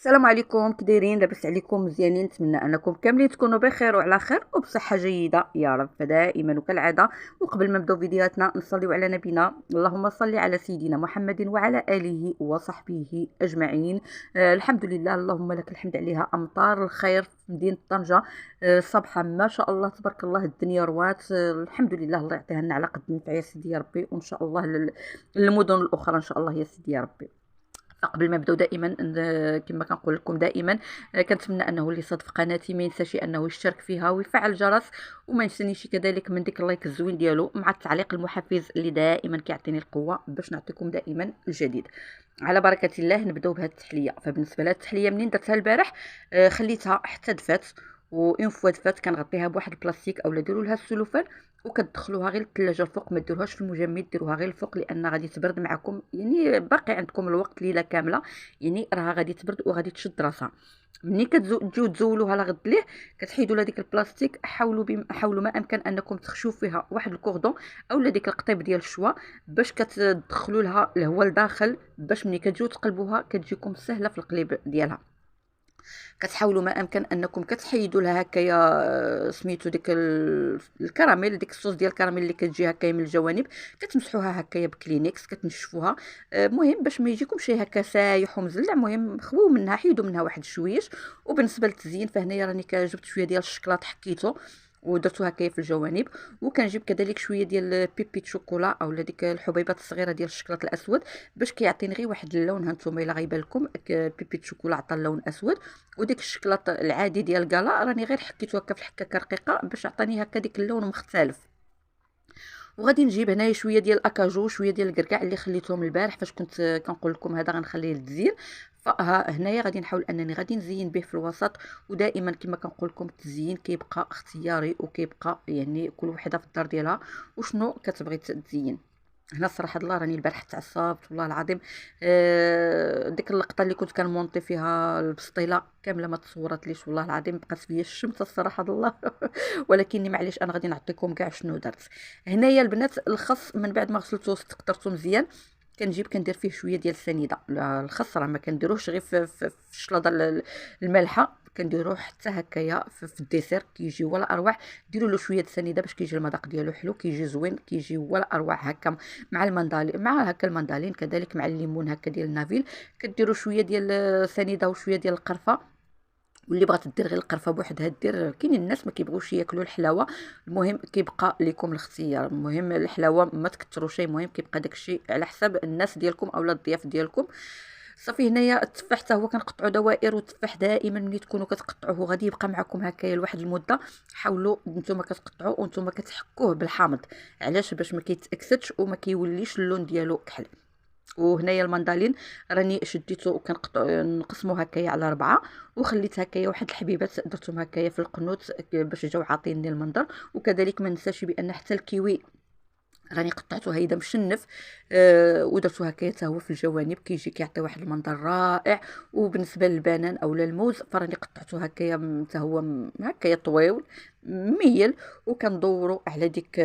السلام عليكم، كي دايرين؟ لاباس عليكم؟ مزيانين؟ نتمنى انكم كاملين تكونوا بخير وعلى خير وبصحه جيده يا رب. فدائما وكالعاده، وقبل ما نبداو فيديوهاتنا نصليو على نبينا. اللهم صل على سيدنا محمد وعلى اله وصحبه اجمعين. الحمد لله، اللهم لك الحمد عليها امطار الخير في مدينه طنجه. صباحا ما شاء الله تبارك الله، الدنيا روات. الحمد لله، الله يعطيها لنا على قد النفع يا سيدي يا ربي، وان شاء الله للمدن الاخرى ان شاء الله يا سيدي يا ربي. قبل ما نبداو دائما كما كنقول لكم دائما، كنتمنى انه اللي صادف قناتي ما ينساش انه يشترك فيها ويفعل الجرس، وما ينسانيش كذلك من ديك اللايك الزوين ديالو مع التعليق المحفز اللي دائما كيعطيني القوه باش نعطيكم دائما الجديد. على بركه الله نبداو بهذه التحليه. فبالنسبه لهذه التحليه منين درتها البارح، خليتها حتى دفات، اون فوا دفات كنغطيها بواحد البلاستيك اولا ديروا لها السلوفان، وكتدخلوها غير للثلاجه الفوق، ما ديروهاش في المجمد، ديروها غير الفوق لان غادي تبرد معكم، يعني باقي عندكم الوقت ليله كامله، يعني راها غادي تبرد وغادي تشد راسها. ملي كتجيو تزولوها لغد ليه، كتحيدوا لها ديك البلاستيك، حاولوا ما امكن انكم تخشوا فيها واحد الكوردون اولا ديك القطيب ديال الشوا باش كتدخلوا لها الهواء لداخل، باش ملي كتجيو تقلبوها كتجيكم سهله في القليب ديالها. كتحاولوا ما امكن انكم كتحيدوا لها هكايا سميتو ديك الكراميل، ديك الصوص ديال الكراميل اللي كتجي هكايا من الجوانب، كتمسحوها هكايا بكلينكس كتنشفوها. مهم باش ما يجيكم شي هكا سايح ومزلع، مهم خويو منها، حيدوا منها واحد شويش. وبالنسبه للتزيين فهنايا راني جبت شويه ديال الشكلاط حكيته ودرتو هكايا في الجوانب، وكنجيب كذلك شويه ديال بيبي شوكولا اولا ديك الحبيبات الصغيره ديال الشكلاط الاسود باش كيعطيني غير واحد اللون. هانتوما الا غيبان لكم بيبي شوكولا عطى اللون اسود، وديك الشكلاط العادي ديال كالا راني غير حكيته هكا في الحكاكه رقيقه باش عطاني هكا ديك اللون مختلف. وغادي نجيب هنايا شويه ديال الاكاجو، شويه ديال الكركاع اللي خليتهم البارح فاش كنت كنقول لكم هذا غنخليه للتزيين. فهنايا غادي نحاول انني غادي نزين به في الوسط. ودائما كما كنقول لكم التزيين كيبقى اختياري، وكيبقى يعني كل وحده في الدار ديالها وشنو كتبغي تزين. هنا الصراحه الله راني البارح تعصبت والله العظيم. ديك اللقطه اللي كنت كنمونطي فيها البسطيله كامله ما تصورت ليش والله العظيم، بقات فيا الشمس الصراحه الله. ولكني معليش انا غادي نعطيكم كاع شنو درت. هنايا البنات الخس من بعد ما غسلته وستقطرته مزيان، كنجيب كندير فيه شويه ديال السنيده. الخس راه ما كنديروش غير في الشلاضه المالحه، كنديروه حتى هكايا في الديسير كيجي ولا اروع. ديروا له شويه السنيده باش كيجي المذاق ديالو حلو، كيجي زوين، كيجي ولا اروع هكا مع المندالين، مع هكا المندالين كذلك مع الليمون هكا ديال النافيل. كديروا شويه ديال السنيده وشويه ديال القرفه، واللي بغات دير غير القرفه بوحدها دير. كاينين الناس ما كيبغوش ياكلوا الحلاوه، المهم كيبقى لكم الاختيار. المهم الحلاوه ما تكثروش، المهم كيبقى داكشي على حساب الناس ديالكم اولا الضياف ديالكم. صافي هنايا التفاح حتى هو كنقطعوا دوائر، والتفاح دائما ملي تكونوا كتقطعوه غادي يبقى معكم هكايا لواحد المده. حاولوا نتوما كتقطعوا وانتوما كتحكوه بالحامض، علاش؟ باش ما كيتاكسدش وما كيوليش اللون ديالو كحل. وهنايا المندالين راني شديته وكنقطع نقسمو هكايا على 4، وخليت هكايا واحد الحبيبات درتهم هكايا في القنوت باش جاو عاطيني المنظر. وكذلك ما ننساش بان حتى الكيوي راني قطعته هيدا مشنف، ودرتو هكايا حتى هو في الجوانب كيجي كيعطي واحد المنظر رائع. وبالنسبه للبنان اولا الموز فراني قطعته هكايا حتى هو هكايا طويول ميل، وكندورو على ديك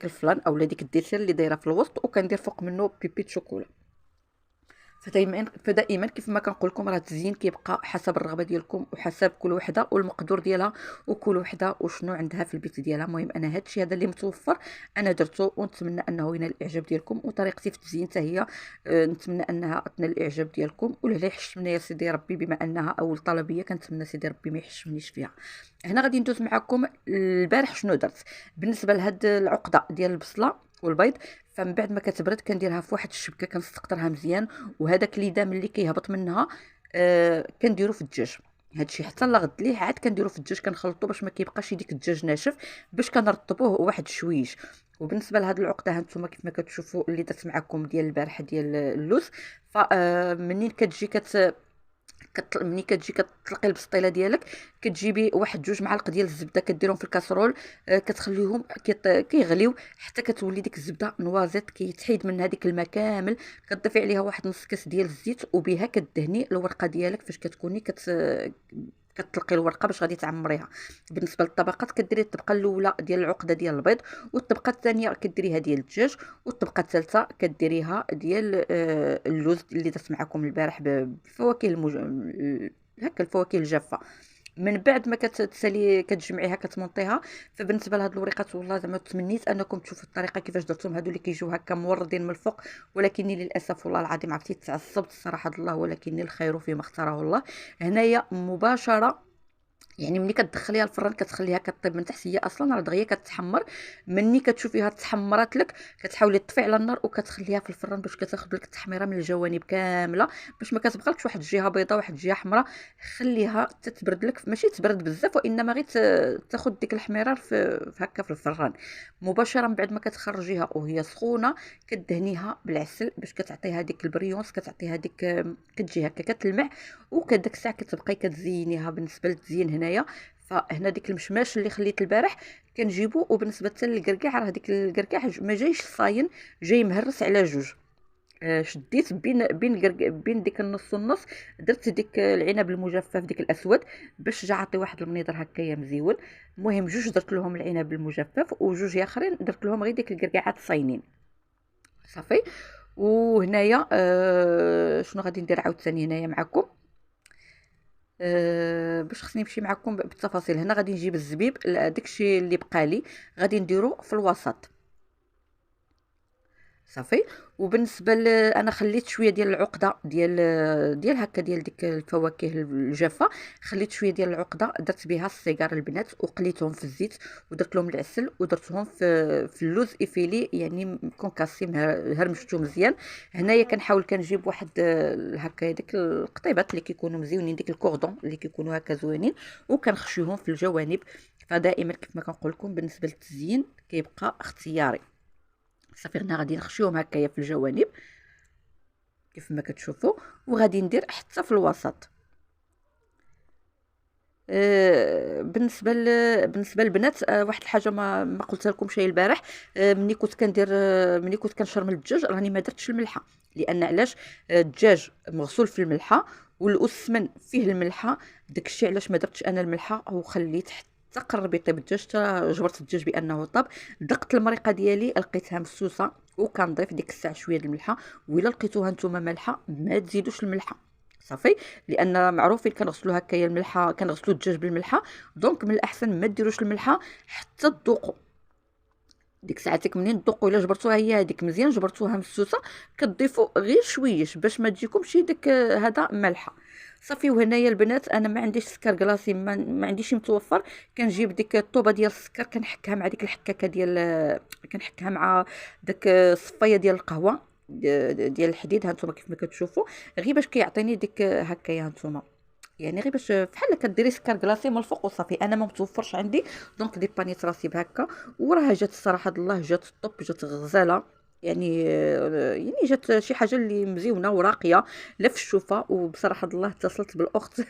الفلان اولا ديك الديسير اللي دايره في الوسط، وكندير فوق منه بيبي شوكولا. فدائما كيف ما كنقول لكم راه التزيين كيبقى حسب الرغبه ديالكم وحسب كل وحده والمقدور ديالها، وكل وحده وشنو عندها في البيت ديالها. المهم انا هادشي هذا اللي متوفر انا درته، ونتمنى انه ينال الاعجاب ديالكم. وطريقتي في التزيين حتى هي نتمنى انها تنال الاعجاب ديالكم. ولا يحشمنا يا سيدي ربي، بما انها اول طلبيه كنتمنى سيدي ربي ما يحشمنيش فيها. هنا غادي ندوز معكم البارح شنو درت بالنسبه لهاد العقده ديال البصله والبيض. فمن بعد ما كتبرد كنديرها في واحد الشبكه كنستقطرها مزيان، وهذاك الليدام اللي كيهبط منها كنديرو في الدجاج. هادشي حتى لغد ليه عاد كنديرو في الدجاج كنخلطو باش ما كيبقاش يديك الدجاج ناشف، باش كنرطبوه واحد شويش. وبالنسبه لهاد العقده هانتوما كيف ما كتشوفوا اللي درت معكم ديال البارحه ديال اللوز. فمنين كتجي ملي كتجي كتطلقي البسطيله ديالك، كتجيبي واحد جوج معالق ديال الزبده كديرهم في الكاسرول، كتخليهم كيغليو حتى كتولي ديك الزبده نوازيط كيتحيد من هذيك الماء كامل. كتضيفي عليها واحد نص كاس ديال الزيت، وبها كدهني الورقه ديالك فاش كتكوني كتطلقي الورقه باش غادي تعمريها. بالنسبه للطبقات كديري الطبقه الاولى ديال العقده ديال البيض، والطبقه الثانيه كديريها ديال الدجاج، والطبقه الثالثه كديريها ديال اللوز اللي درت معكم البارح بالفواكه هكا الفواكه الجافه. من بعد ما كتسالي كتجمعيها كتمونطيها. فبالنسبه لهاد الوريقات والله زعما تمنيت انكم تشوفوا الطريقه كيفاش درتهم، هادو اللي كيجيو هكا موردين من الفوق، ولكني للاسف والله العظيم عرفتي تعصبت الصراحه الله، ولكن الخير فيما اختاره الله. هنايا مباشره يعني ملي كتدخليها الفران كتخليها كطيب من تحت، هي اصلا راه دغيا كتحمر. مني كتشوفيها تحمرات لك كتحاولي تطفي على النار وكتخليها في الفران باش كتاخذ لك التحميره من الجوانب كامله، باش ما كتبقالكش واحد الجهه بيضاء واحد الجهه حمراء. خليها تتبرد لك، ماشي تبرد بزاف وانما غير تاخذ ديك الحميره في هكا في الفران. مباشره من بعد ما كتخرجيها وهي سخونه كدهنيها بالعسل باش كتعطيها ديك البريونس، كتعطيها ديك كتجي هكا كتلمع. وكداك الساعه كتبقاي كتزينيها. بالنسبه للتزيين هنايا فهنا ديك المشماش اللي خليت البارح كنجيبو، وبالنسبه حتى للكركاع راه ديك الكركاع ما جايش صاين، جاي مهرس على جوج. شديت بين ديك النص والنص، درت ديك العنب المجفف ديك الاسود باش جا عطي واحد المنظر هكايا مزيون. المهم جوج درت لهم العنب المجفف، وجوج اخرين درت لهم غير ديك الكركاعات صاينين صافي. وهنايا شنو غادي ندير عاوتاني هنايا معكم باش خصني نمشي معكم بالتفاصيل. هنا غادي نجيب الزبيب داكشي اللي بقى لي غادي نديرو في الوسط صافي. وبالنسبه انا خليت شويه ديال العقده ديال هكا ديال ديك الفواكه الجافه، خليت شويه ديال العقده درت بها الصغار البنات وقليتهم في الزيت ودرت لهم العسل ودرتهم في اللوز افيلي يعني كونكاسي هرمشتو مزيان. هنايا كنحاول كنجيب واحد هكا ديك القطيبات اللي كيكونوا مزيونين، ديك الكوردون اللي كيكونوا هكا زوينين، وكنخشيهم في الجوانب. فدائما كيف ما كنقول لكم بالنسبه للتزيين كيبقى اختياري صافي. هنا غادي نخشيهم هكايا في الجوانب كيف ما كتشوفوا، وغادي ندير حتى في الوسط. بالنسبه للبنات واحد الحاجه ما قلتها لكم شي البارح. ملي كنت كندير ملي كنت كنشرمل الدجاج راني ما درتش الملحه، لان علاش الدجاج مغسول في الملحه والاسمن فيه الملحه، داكشي علاش ما درتش انا الملحه وخليت حتى قرب يطيب الدجاج حتى جبرت الدجاج بانه طاب. دقت المريقه ديالي لقيتها مسوسه وكنضيف ديك الساعه شويه الملحه، وإلا لقيتوها نتوما مالحه ما تزيدوش الملحه صافي. لان معروفين كنغسلوا هكايا الملحه كنغسلوا الدجاج بالملحه، دونك من الاحسن ما ديروش الملحه حتى تذوقوا. ديك ساعتك منين تذوقوا الا جبرتوها هي هذيك مزيان جبرتوها مسوسه كتضيفوا غير شويش باش ما تجيكمش داك هذا مالحه صافي. وهنايا البنات انا ما عنديش سكر كلاصي، ما عنديش متوفر. كنجيب ديك الطوبه ديال السكر كنحكها مع ديك الحكاكه ديال كنحكها مع داك الصفايه ديال القهوه ديال الحديد. ها نتوما كيف ما كتشوفوا غير باش كيعطيني ديك هكايا هانتوما، يعني غير باش بحال كديري سكر كلاصي من الفوق وصافي. انا ما متوفرش عندي دونك ديبانيت راسي بهكا، وراها جات الصراحه الله جات الطوب جات غزاله يعني جات شي حاجه اللي مزيونه وراقيه لا في الشوفه. وبصراحه الله اتصلت بالاخت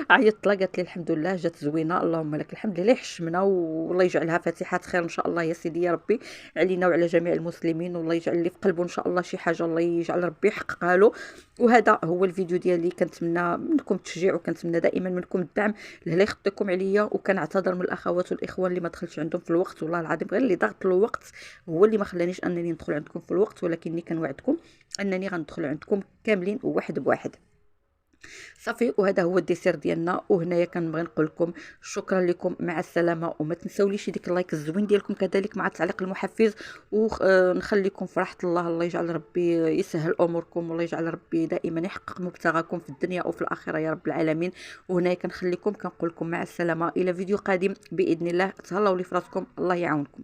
عيطت لها قالت لي الحمد لله جات زوينه اللهم لك الحمد لله حشمنا، والله يجعلها فاتحات خير ان شاء الله يا سيدي يا ربي علينا وعلى جميع المسلمين، والله يجعل لي في قلبه ان شاء الله شي حاجه الله يجعل ربي يحققها له. وهذا هو الفيديو ديالي، كنتمنى منكم التشجيع وكنتمنى دائما منكم الدعم. الله يخطيكم عليا، وكنعتذر من الاخوات والاخوان اللي ما دخلتش عندهم في الوقت، والله العظيم غير اللي ضغط الوقت هو اللي ما خلانيش انني ندخل عندكم في الوقت، ولكني كنوعدكم انني غندخل عندكم كاملين واحد بواحد صافي. وهذا هو الديسير ديالنا. وهنايا كنبغي نقول لكم شكرا لكم مع السلامه، وما تنساوليش ديك اللايك الزوين ديالكم كذلك مع التعليق المحفز، ونخليكم في راحه الله. الله يجعل ربي يسهل اموركم، والله يجعل ربي دائما يحقق مبتغاكم في الدنيا وفي الاخره يا رب العالمين. وهنايا كنخليكم كنقول لكم مع السلامه الى فيديو قادم باذن الله. تهلاو لي في راسكم، الله يعاونكم.